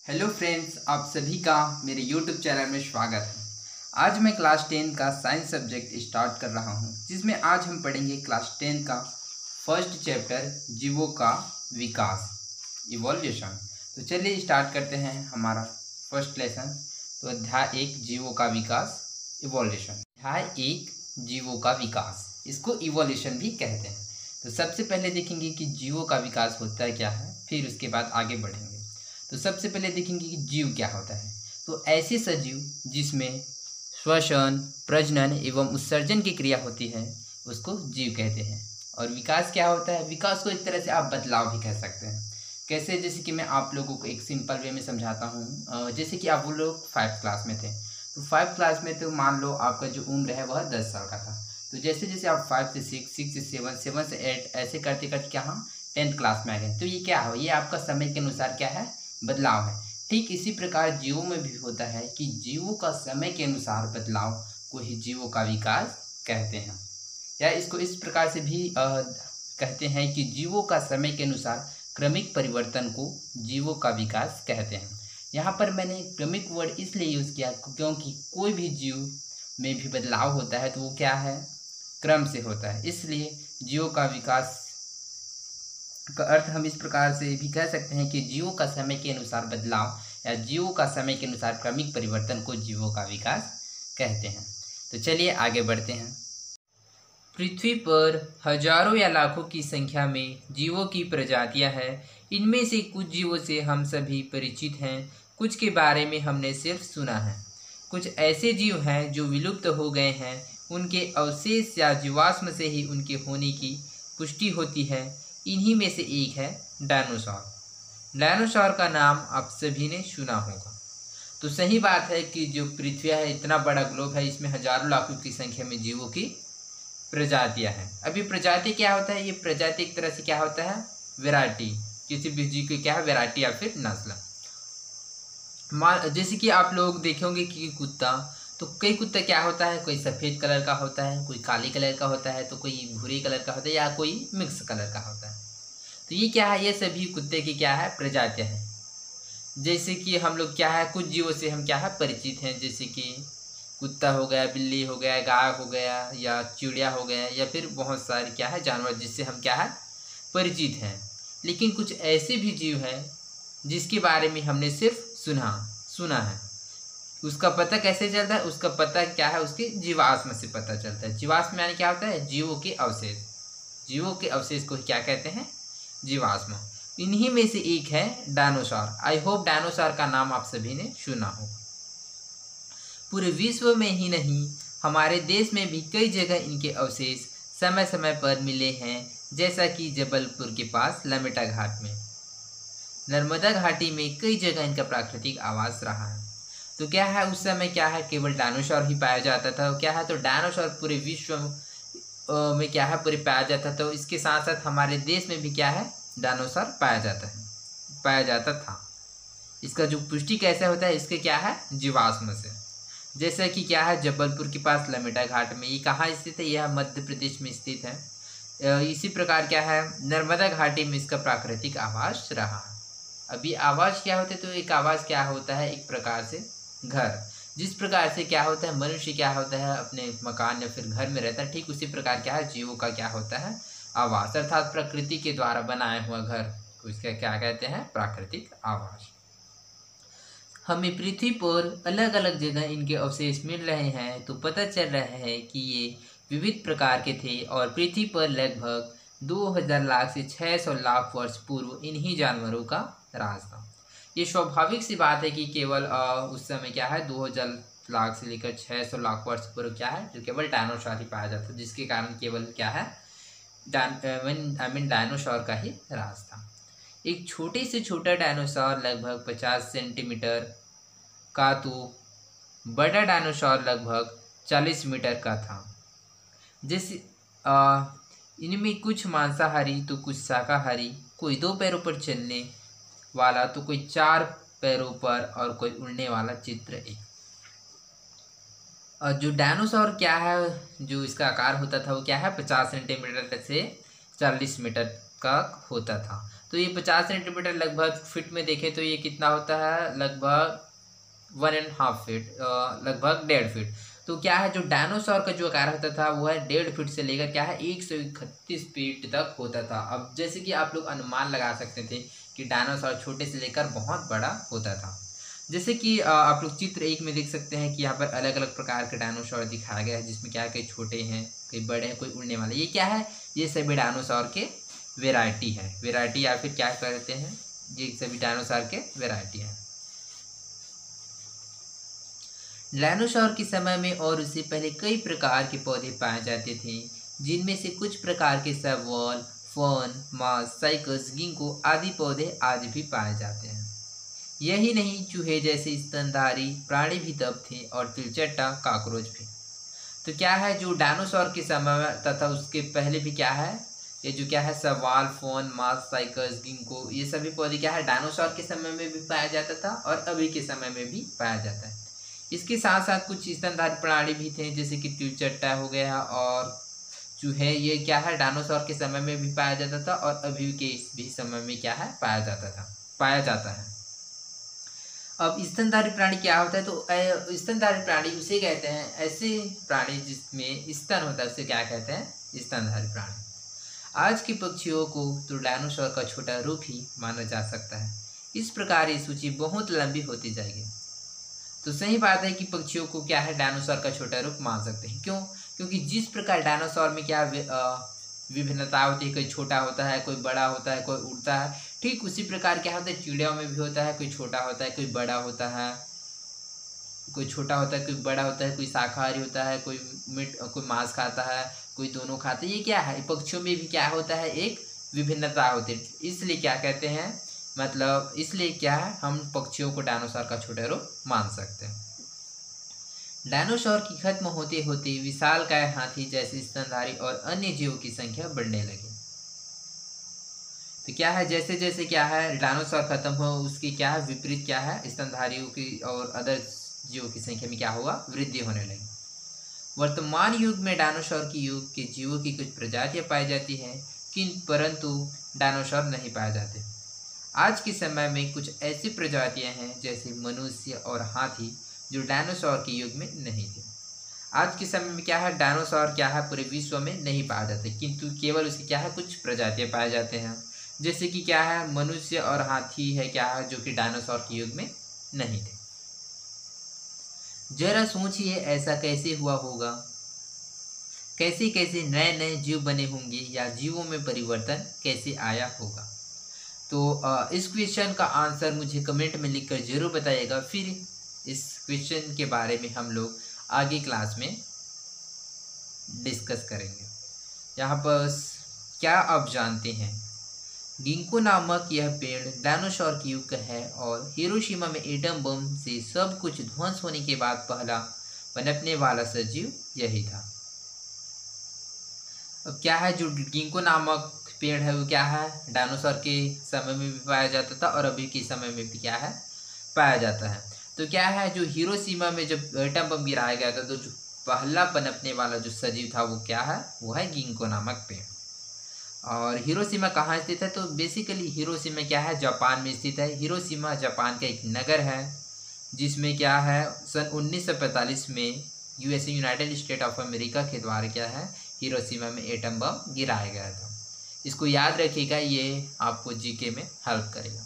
Hello friends, आप सभी का मेरे यूट्यूब चैनल में स्वागत है। आज मैं क्लास 10 का साइंस सब्जेक्ट स्टार्ट कर रहा हूं, जिसमें आज हम पढ़ेंगे क्लास 10 का फर्स्ट चैप्टर जीवों का विकास, इवोल्यूशन। तो चलिए स्टार्ट करते हैं हमारा फर्स्ट लेसन। तो अध्याय 1 जीवों का विकास, इवोल्यूशन। अध्याय 1 जीवों का विकास, इसको इवोल्यूशन भी कहते हैं। तो सबसे पहले देखेंगे कि जीवों का विकास होता है क्या है, फिर उसके बाद आगे बढ़ेंगे। तो सबसे पहले देखेंगे कि जीव क्या होता है। तो ऐसे सजीव जिसमें श्वसन, प्रजनन एवं उत्सर्जन की क्रिया होती है उसको जीव कहते हैं। और विकास क्या होता है? विकास को एक तरह से आप बदलाव भी कह सकते हैं। कैसे? जैसे कि मैं आप लोगों को एक सिंपल वे में समझाता हूँ। जैसे कि आप वो लोग 5th क्लास में थे, तो 5th क्लास में तो मान लो आपका जो उम्र है वह 10 साल का था। तो जैसे जैसे आप 5 से 6, 6 से 7, 7 से 8 ऐसे करते करते क्या हम 10th क्लास में आ गए। तो ये क्या हो? ये आपका समय के अनुसार क्या है? बदलाव है। ठीक इसी प्रकार जीवों में भी होता है कि जीवों का समय के अनुसार बदलाव को ही जीवों का विकास कहते हैं। या इसको इस प्रकार से भी कहते हैं कि जीवों का समय के अनुसार क्रमिक परिवर्तन को जीवों का विकास कहते हैं। यहाँ पर मैंने क्रमिक वर्ड इसलिए यूज़ किया क्योंकि कोई भी जीव में भी बदलाव होता है तो वो क्या है? क्रम से होता है। इसलिए जीवों का विकास का अर्थ हम इस प्रकार से भी कह सकते हैं कि जीवों का समय के अनुसार बदलाव या जीवों का समय के अनुसार क्रमिक परिवर्तन को जीवों का विकास कहते हैं। तो चलिए आगे बढ़ते हैं। पृथ्वी पर हजारों या लाखों की संख्या में जीवों की प्रजातियां हैं। इनमें से कुछ जीवों से हम सभी परिचित हैं, कुछ के बारे में हमने सिर्फ सुना है। कुछ ऐसे जीव हैं जो विलुप्त हो गए हैं, उनके अवशेष या जीवाश्म से ही उनके होने की पुष्टि होती है। इन्हीं में से एक है डायनासोर। डायनासोर का नाम आप सभी ने सुना होगा। तो सही बात है कि जो पृथ्वी है, इतना बड़ा ग्लोब है, इसमें हजारों लाखों की संख्या में जीवों की प्रजातियां हैं। अभी प्रजाति क्या होता है? ये प्रजाति एक तरह से क्या होता है? वैरायटी। किसी भी जीव की क्या है? वैरायटी या फिर नस्ल। जैसे कि आप लोग देखेंगे कि कुत्ता, तो कई कुत्ता क्या होता है? कोई सफ़ेद कलर का होता है, कोई काले कलर का होता है, तो कोई भूरे कलर का होता है, या कोई मिक्स कलर का होता है। तो ये क्या है? ये सभी कुत्ते की क्या है? प्रजातियां हैं। जैसे कि हम लोग क्या है, कुछ जीवों से हम क्या है? परिचित हैं। जैसे कि कुत्ता हो गया, बिल्ली हो गया, गाय हो गया, या चिड़िया हो गया, या फिर बहुत सारे क्या है जानवर जिससे हम क्या है? परिचित हैं। लेकिन कुछ ऐसे भी जीव हैं जिसके बारे में हमने सिर्फ सुना है। उसका पता कैसे चलता है? उसका पता क्या है? उसके जीवाश्म से पता चलता है। जीवाश्म यानी क्या होता है? जीवों के अवशेष। जीवों के अवशेष को क्या कहते हैं? जीवाश्म। इन्हीं में से एक है डायनासोर। आई होप डायनासोर का नाम आप सभी ने सुना हो। पूरे विश्व में ही नहीं, हमारे देश में भी कई जगह इनके अवशेष समय समय पर मिले हैं, जैसा कि जबलपुर के पास लमेटा घाट में। नर्मदा घाटी में कई जगह इनका प्राकृतिक आवास रहा है। तो क्या है, उस समय क्या है, केवल डायनासोर ही पाया जाता था। क्या है, तो डायनासोर पूरे विश्व में क्या है, पूरे पाया जाता था। तो इसके साथ साथ हमारे देश में भी क्या है, डायनासोर पाया जाता था। इसका जो पुष्टि कैसे होता है? इसके क्या है? जीवाश्म से। जैसे कि क्या है, जबलपुर के पास लमेटा घाट में। ये कहाँ स्थित है? यह मध्य प्रदेश में स्थित है। इसी प्रकार क्या है, नर्मदा घाटी में इसका प्राकृतिक आवास रहा है। अभी आवास क्या होता है? तो एक आवास क्या होता है? एक प्रकार से घर। जिस प्रकार से क्या होता है, मनुष्य क्या होता है, अपने मकान या फिर घर में रहता है, ठीक उसी प्रकार क्या है, जीवों का क्या होता है? आवास, अर्थात प्रकृति के द्वारा बनाया हुआ घर को इसका क्या कहते हैं? प्राकृतिक आवास। हमें पृथ्वी पर अलग अलग जगह इनके अवशेष मिल रहे हैं, तो पता चल रहा है कि ये विविध प्रकार के थे और पृथ्वी पर लगभग 2000 लाख से 600 लाख वर्ष पूर्व इन्हीं जानवरों का राज था। ये स्वाभाविक सी बात है कि केवल उस समय क्या है, 2000 लाख से लेकर 600 लाख वर्ष पूर्व क्या है, जो केवल डायनासोर ही पाया जाता, जिसके कारण केवल क्या है, डायनासोर का ही राज था। एक छोटे से छोटा डायनासोर लगभग 50 सेंटीमीटर का, तो बड़ा डायनासोर लगभग 40 मीटर का था। जैसे इनमें कुछ मांसाहारी तो कुछ शाकाहारी, कोई 2 पैरों पर चलने वाला तो कोई 4 पैरों पर, और कोई उड़ने वाला। चित्र 1। और जो डायनासोर क्या है, जो इसका आकार होता था वो क्या है, 50 सेंटीमीटर से 40 मीटर का होता था। तो ये 50 सेंटीमीटर लगभग फीट में देखें तो ये कितना होता है, लगभग 1.5 फीट, लगभग 1.5 फीट। तो क्या है, जो डायनासोर का जो आकार होता था वो है 1.5 फीट से लेकर क्या है 131 फीट तक होता था। अब जैसे कि आप लोग अनुमान लगा सकते थे कि डायनासोर छोटे से लेकर बहुत बड़ा होता था। जैसे कि आप लोग चित्र 1 में देख सकते हैं कि यहाँ पर अलग अलग प्रकार के डायनासोर दिखाया गया है, जिसमें क्या है, कई छोटे हैं, कई बड़े हैं, कोई उड़ने वाले। ये क्या है, ये सभी डायनासोर के वेराइटी है, वेराइटी या फिर क्या कहते हैं, ये सभी डायनासोर के वेराइटी है। डायनासोर के समय में और उससे पहले कई प्रकार के पौधे पाए जाते थे, जिनमें से कुछ प्रकार के शैवाल, फर्न, मॉस, साइकस, गिंको आदि पौधे आज भी पाए जाते हैं। यही नहीं, चूहे जैसे स्तनधारी प्राणी भी तब थे और तिलचट्टा, कॉकरोच भी। तो क्या है, जो डायनासोर के समय में तथा उसके पहले भी क्या है, ये जो क्या है शैवाल, फर्न, मॉस, साइकस, गिंको, ये सभी पौधे क्या है डायनासोर के समय में भी पाया जाता था और अभी के समय में भी पाया जाता है। इसके साथ साथ कुछ स्तनधारी प्राणी भी थे, जैसे कि तिलचट्टा हो गया और चूहे, ये क्या है डायनासोर के समय में भी पाया जाता था और अभी के भी समय में क्या है पाया जाता है। अब स्तनधारी प्राणी क्या होता है, तो स्तनधारी प्राणी उसे कहते हैं, ऐसे प्राणी जिसमें स्तन होता है उसे क्या कहते हैं, स्तनधारी प्राणी। आज के पक्षियों को तो डायनासोर का छोटा रूप ही माना जा सकता है। इस प्रकार ये सूची बहुत लंबी होती जाएगी। तो सही बात है कि पक्षियों को क्या है डायनासोर का छोटा रूप मान सकते हैं। क्यों? क्योंकि जिस प्रकार डायनासोर में क्या विभिन्नता होती है, कोई छोटा होता है, कोई बड़ा होता है, कोई उड़ता है, ठीक उसी प्रकार क्या होता है चिड़ियों में भी होता है, कोई छोटा होता है, कोई बड़ा होता है, कोई छोटा होता है, कोई बड़ा होता है, कोई शाकाहारी होता है, कोई मांस खाता है, कोई दोनों खाते हैं। ये क्या है, पक्षियों में भी क्या होता है, एक विभिन्नता होती है। इसलिए क्या कहते हैं, मतलब इसलिए क्या है, हम पक्षियों को डायनासोर का छोटा रूप मान सकते हैं। डायनासोर की खत्म होते होते विशालकाय हाथी जैसे स्तनधारी और अन्य जीवों की संख्या बढ़ने लगी। तो क्या है, जैसे जैसे क्या है डायनासोर खत्म हो, उसकी क्या है विपरीत क्या है, स्तनधारियों की और अदर जीवों की संख्या में क्या हुआ, वृद्धि होने लगी। वर्तमान युग में डायनासोर की युग के जीवों की कुछ प्रजातियां पाई जाती हैं, परंतु डायनासोर नहीं पाए जाते। आज के समय में कुछ ऐसी प्रजातियां हैं जैसे मनुष्य और हाथी जो डायनासोर के युग में नहीं थे। आज के समय में क्या है, डायनासोर क्या है पूरे विश्व में नहीं पाया जाते, किंतु केवल उसकी क्या है कुछ प्रजातियां पाए जाते हैं। जैसे कि क्या है मनुष्य और हाथी है क्या है, जो कि डायनासोर के युग में नहीं थे। जरा सोचिए ऐसा कैसे हुआ होगा, कैसे कैसे नए नए जीव बने होंगे या जीवों में परिवर्तन कैसे आया होगा। तो इस क्वेश्चन का आंसर मुझे कमेंट में लिखकर जरूर बताइएगा। फिर इस क्वेश्चन के बारे में हम लोग आगे क्लास में डिस्कस करेंगे। यहाँ पर क्या आप जानते हैं, गिंको नामक यह पेड़ डायनासोर के युग का है और हिरोशिमा में एटम बम से सब कुछ ध्वंस होने के बाद पहला पनपने वाला सजीव यही था। अब क्या है, जो गिंको नामक पेड़ है वो क्या है डायनासोर के समय में भी पाया जाता था और अभी के समय में भी क्या है पाया जाता है। तो क्या है, जो हिरोशिमा में जब एटम बम गिराया गया था तो जो पहला पनपने वाला जो सजीव था वो क्या है, वो है गिंको नामक पेड़। और हिरोशिमा कहाँ स्थित है, तो बेसिकली हिरोशिमा क्या है जापान में स्थित है। हिरोशिमा जापान का एक नगर है जिसमें क्या है सन 1945 में USA United state of America के द्वारा क्या है हिरोशिमा में एटम बम गिराया गया था। इसको याद रखिएगा, ये आपको जीके में हेल्प करेगा।